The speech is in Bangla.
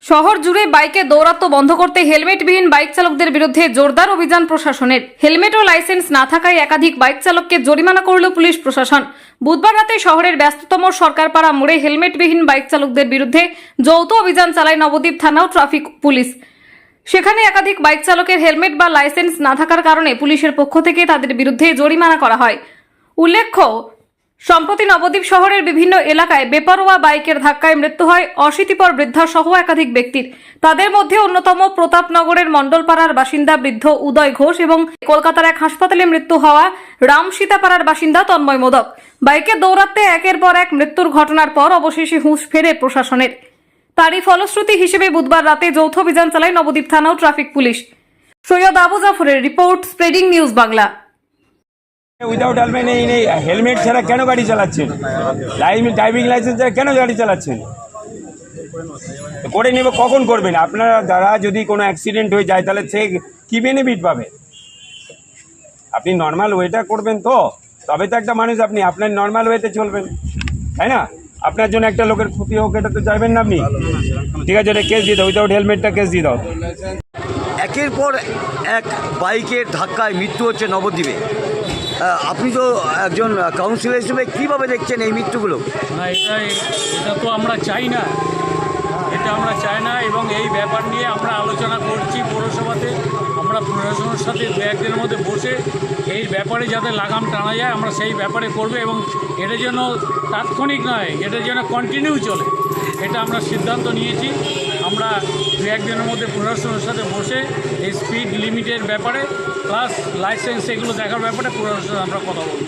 শহর জুড়ে বাইকে দৌরাত্ম্য বন্ধ করতে হেলমেটবিহীন বাইক চালকদের বিরুদ্ধে জোরদার অভিযান প্রশাসনের। হেলমেট ও লাইসেন্স না থাকায় একাধিক বাইক চালককে জরিমানা করল পুলিশ প্রশাসন। বুধবার রাতে শহরের ব্যস্ততম সরকারপাড়া মোড়ে হেলমেটবিহীন বাইক চালকদের বিরুদ্ধে যৌথ অভিযান চালায় নবদ্বীপ থানা ও ট্রাফিক পুলিশ। সেখানে একাধিক বাইক চালকের হেলমেট বা লাইসেন্স না থাকার কারণে পুলিশের পক্ষ থেকে তাদের বিরুদ্ধে জরিমানা করা হয়। উল্লেখ্য, সম্প্রতি নবদ্বীপ শহরের বিভিন্ন এলাকায় বেপরোয়া বাইকের ধাক্কায় মৃত্যু হয় অশীতিপর বৃদ্ধা সহ একাধিক ব্যক্তির। তাদের মধ্যে অন্যতম প্রতাপনগরের মণ্ডলপাড়ার বাসিন্দা বৃদ্ধ উদয় ঘোষ এবং কলকাতার এক হাসপাতালে মৃত্যু হওয়া রামসীতাপাড়ার বাসিন্দা তন্ময় মোদক। বাইকে দৌড়াতে একের পর এক মৃত্যুর ঘটনার পর অবশেষে হুঁশ ফেরে প্রশাসনের। তারই ফলশ্রুতি হিসেবে বুধবার রাতে যৌথ অভিযান চালায় নবদ্বীপ থানা ও ট্রাফিক পুলিশ। সৈয়দ আবু জাফরের report, spreading news Bangla. Without helmet ছাড়া কেন গাড়ি চালাচ্ছেন? ড্রাইভিং লাইসেন্স ছাড়া কেন গাড়ি চালাচ্ছেন? করে নেবে, কখন করবেন? আপনারা দ্বারা যদি কোনো অ্যাক্সিডেন্ট হয়ে যায় তাহলে সে কী বেনিফিট পাবে? আপনি নর্মাল ওয়েটা করবেন তবে তো একটা মানুষ, আপনি আপনার নর্মাল ওয়েতে চলবেন, তাই না? আপনার জন্য একটা লোকের ক্ষতি হোক এটা তো চাইবেন না আপনি। ঠিক আছে, এটা কেস দিয়ে দাও, উইদাউট হেলমেটটা কেস দিয়ে দাও। একের পর এক বাইকের ধাক্কায় মৃত্যু হচ্ছে নবদ্বীপে। আপনি তো একজন কাউন্সিলর হিসেবে কীভাবে দেখছেন এই মৃত্যুগুলো? না, এটা তো আমরা চাই না, এবং এই ব্যাপার নিয়ে আমরা আলোচনা করছি পৌরসভাতে। আমরা প্রশাসনের সাথে দু একদিনের মধ্যে বসে এই ব্যাপারে যাতে লাগাম টানা যায় আমরা সেই ব্যাপারে করব, এবং এটা যেন তাৎক্ষণিক নয়, এটা যেন কন্টিনিউ চলে, এটা আমরা সিদ্ধান্ত নিয়েছি। আমরা দু একদিনের মধ্যে প্রশাসনের সাথে বসে এই স্পিড লিমিটের ব্যাপারে প্লাস লাইসেন্স এগুলো দেখার ব্যাপারে প্রশাসনের আমরা কথা বলব।